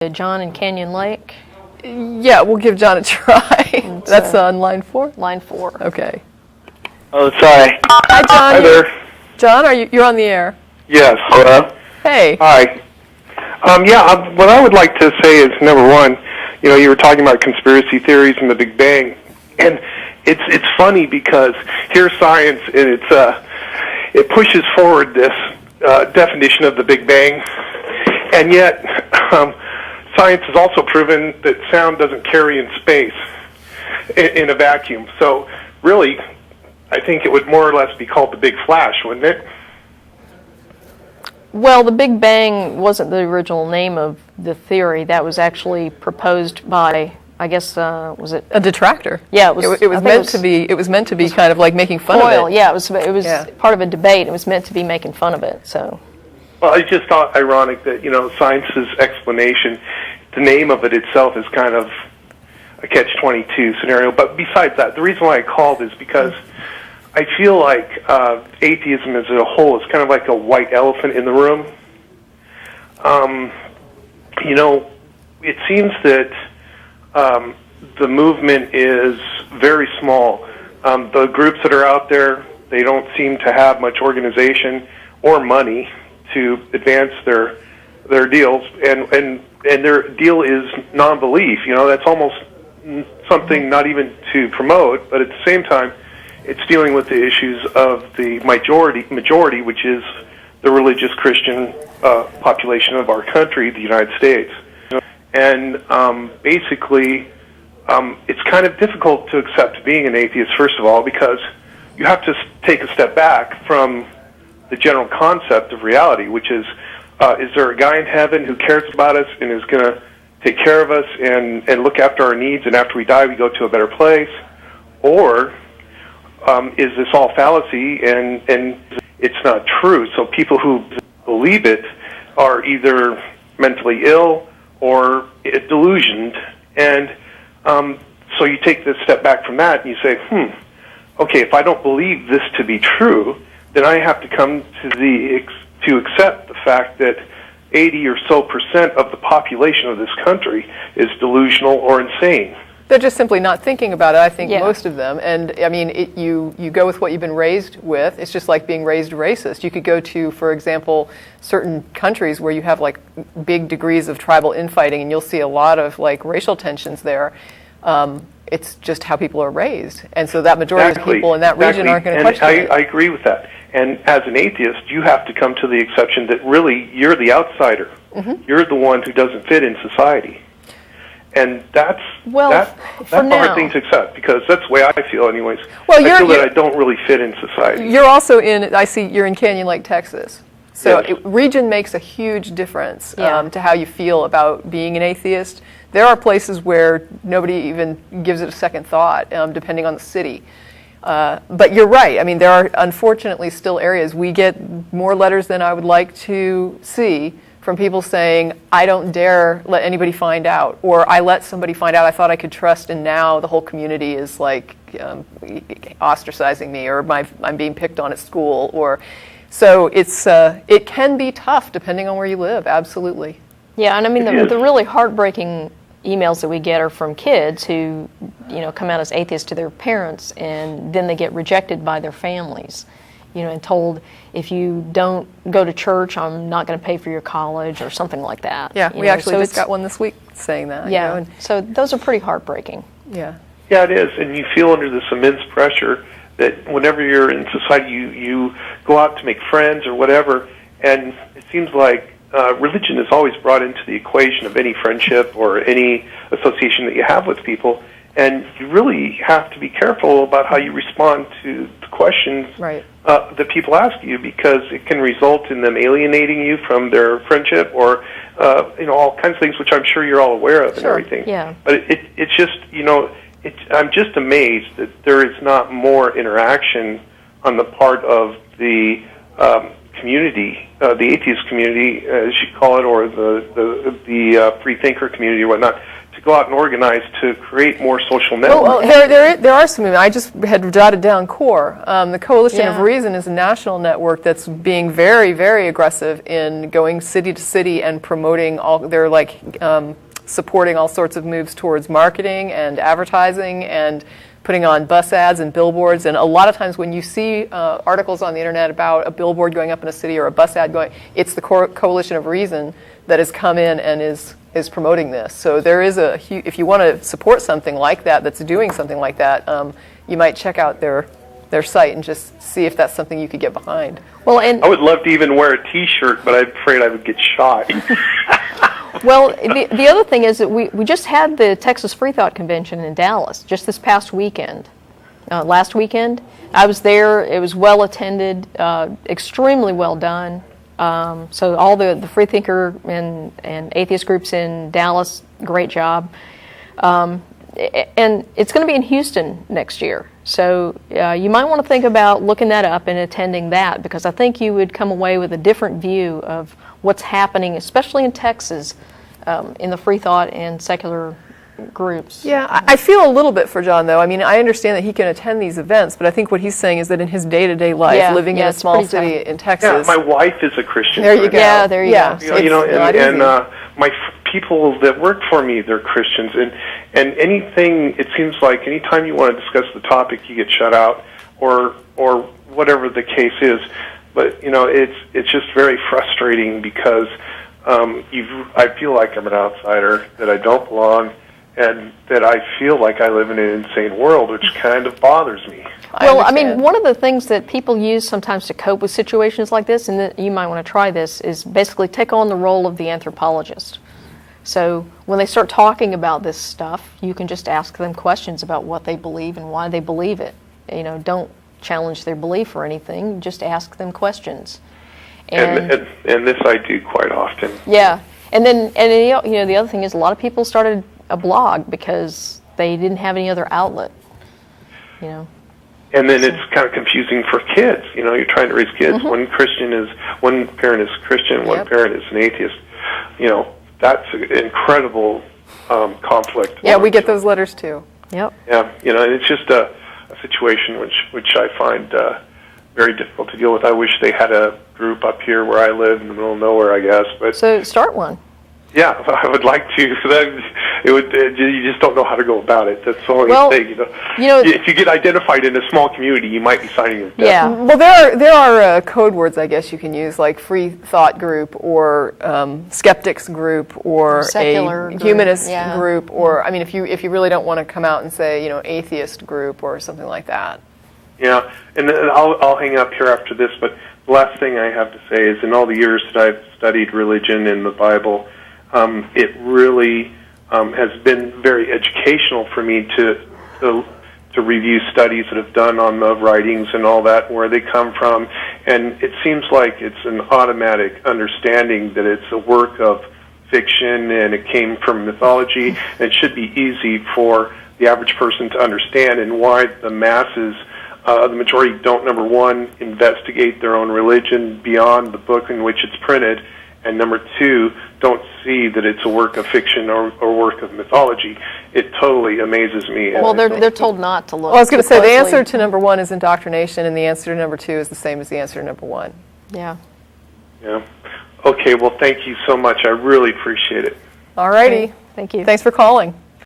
John in Canyon Lake. Yeah, we'll give John a try. That's on line 4? Line 4. Okay. Oh, sorry. Hi, John. Hi there. John, you're on the air. Yes. Hello. Hey. Hi. What I would like to say is, number one, you were talking about conspiracy theories and the Big Bang, and it's funny because here's science, and it pushes forward this definition of the Big Bang, and yet science has also proven that sound doesn't carry in space in a vacuum. So really, I think it would more or less be called the Big Flash, wouldn't it? Well, the Big Bang wasn't the original name of the theory. That was actually proposed by, I guess, was it a detractor? Yeah, it was meant to be. It was meant to be kind of like making fun of it. Yeah, it was part of a debate. It was meant to be making fun of it. So. Well, I just thought ironic that science's explanation, the name of it itself is kind of a catch-22 scenario. But besides that, the reason why I called is because I feel like atheism as a whole is kind of like a white elephant in the room. It seems that the movement is very small. The groups that are out there, they don't seem to have much organization or money to advance their deals, and their deal is non-belief. That's almost something not even to promote, but at the same time, it's dealing with the issues of the majority, which is the religious Christian population of our country, the United States. And basically, it's kind of difficult to accept being an atheist, first of all, because you have to take a step back from the general concept of reality, which is there a guy in heaven who cares about us and is going to take care of us and look after our needs, and after we die we go to a better place? Or is this all fallacy and it's not true? So people who believe it are either mentally ill or delusioned, and so you take this step back from that and you say, okay, if I don't believe this to be true, then I have to come to accept the fact that 80 or so % of the population of this country is delusional or insane. They're just simply not thinking about it, I think, most of them. And, I mean, you go with what you've been raised with. It's just like being raised racist. You could go to, for example, certain countries where you have, like, big degrees of tribal infighting, and you'll see a lot of, like, racial tensions there. It's just how people are raised. And so that majority of people in that region aren't going to question it. I agree with that. And as an atheist, you have to come to the exception that really you're the outsider. Mm-hmm. You're the one who doesn't fit in society. And that's a hard thing to accept, because that's the way I feel anyways. Well, I feel that I don't really fit in society. You're also you're in Canyon Lake, Texas. So region makes a huge difference to how you feel about being an atheist. There are places where nobody even gives it a second thought, depending on the city. But you're right. I mean, there are unfortunately still areas. We get more letters than I would like to see from people saying, I don't dare let anybody find out, or I let somebody find out I thought I could trust, and now the whole community is like ostracizing me, or I'm being picked on at school. So it can be tough depending on where you live, absolutely. Yeah, and I mean, the really heartbreaking emails that we get are from kids who, come out as atheists to their parents, and then they get rejected by their families, and told, if you don't go to church, I'm not going to pay for your college, or something like that. Yeah, we actually just got one this week saying that. Yeah, so those are pretty heartbreaking. Yeah. Yeah, it is, and you feel under this immense pressure that whenever you're in society, you go out to make friends or whatever, and it seems like religion is always brought into the equation of any friendship or any association that you have with people, and you really have to be careful about how you respond to the questions that people ask you, because it can result in them alienating you from their friendship, or all kinds of things, which I'm sure you're all aware of and everything. Yeah. But it's just, I'm just amazed that there is not more interaction on the part of the community, the atheist community, as you call it, or the free thinker community or whatnot, to go out and organize to create more social Well, networks. there are some. I just had jotted down CORE. The Coalition of Yeah. Reason is a national network that's being very, very aggressive in going city to city and promoting all. They're like supporting all sorts of moves towards marketing and advertising and putting on bus ads and billboards. And a lot of times when you see articles on the internet about a billboard going up in a city or a bus ad going, it's the Coalition of Reason that has come in and is promoting this. So there is if you want to support something like that, that's doing something like that, you might check out their site and just see if that's something you could get behind. Well, and I would love to even wear a T-shirt, but I'm afraid I would get shot. well, the other thing is that we just had the Texas Free Thought Convention in Dallas just this past weekend. Last weekend, I was there. It was well attended, extremely well done. So all the freethinker and atheist groups in Dallas, great job. And it's going to be in Houston next year. So you might want to think about looking that up and attending that, because I think you would come away with a different view of what's happening, especially in Texas, in the free thought and secular groups. Yeah, I feel a little bit for John, though. I mean, I understand that he can attend these events, but I think what he's saying is that in his day-to-day life, living in a it's small pretty city tough. in Texas. Yeah, my wife is a Christian. There you friend. go. Yeah, there you go. You know, It's not and easy. my people that work for me, they're Christians, and anything, it seems like anytime you want to discuss the topic, you get shut out, or whatever the case is. But you know, it's just very frustrating because I feel like I'm an outsider, that I don't belong, and that I feel like I live in an insane world, which kind of bothers me. Well, I mean, one of the things that people use sometimes to cope with situations like this, and that you might want to try this, is basically take on the role of the anthropologist. So when they start talking about this stuff, you can just ask them questions about what they believe and why they believe it. You know, don't challenge their belief or anything, just ask them questions. And this I do quite often. Yeah, and then you know, the other thing is a lot of people started a blog because they didn't have any other outlet. You know. And then it's kind of confusing for kids. You know, you're trying to raise kids. Mm-hmm. One parent is Christian, one parent is an atheist. You know, that's an incredible conflict. Yeah, we get those letters too. Yep. Yeah, you know, and it's just a situation which I find very difficult to deal with. I wish they had a group up here where I live in the middle of nowhere, I guess. But So start one. yeah, I would like to. You just don't know how to go about it. That's the only thing. You know, if you get identified in a small community, you might be signing your death. Yeah. Well, there are code words, I guess, you can use, like free thought group or skeptics group or Secular a group, humanist yeah. group, or I mean, if you really don't want to come out and say, you know, atheist group or something like that. Yeah, and then I'll hang up here after this, but the last thing I have to say is in all the years that I've studied religion and the Bible, it really has been very educational for me to review studies that have done on the writings and all that, where they come from, and it seems like it's an automatic understanding that it's a work of fiction and it came from mythology, and it should be easy for the average person to understand, and why the masses, the majority, don't, number one, investigate their own religion beyond the book in which it's printed, and number two, don't see that it's a work of fiction or work of mythology. It totally amazes me. Well, they're told not to look. Well, I was going to say, the closely. answer to number one is indoctrination, and the answer to number two is the same as the answer to number one. Yeah. Yeah. Okay, well, thank you so much. I really appreciate it. All righty. Thank you. Thanks for calling.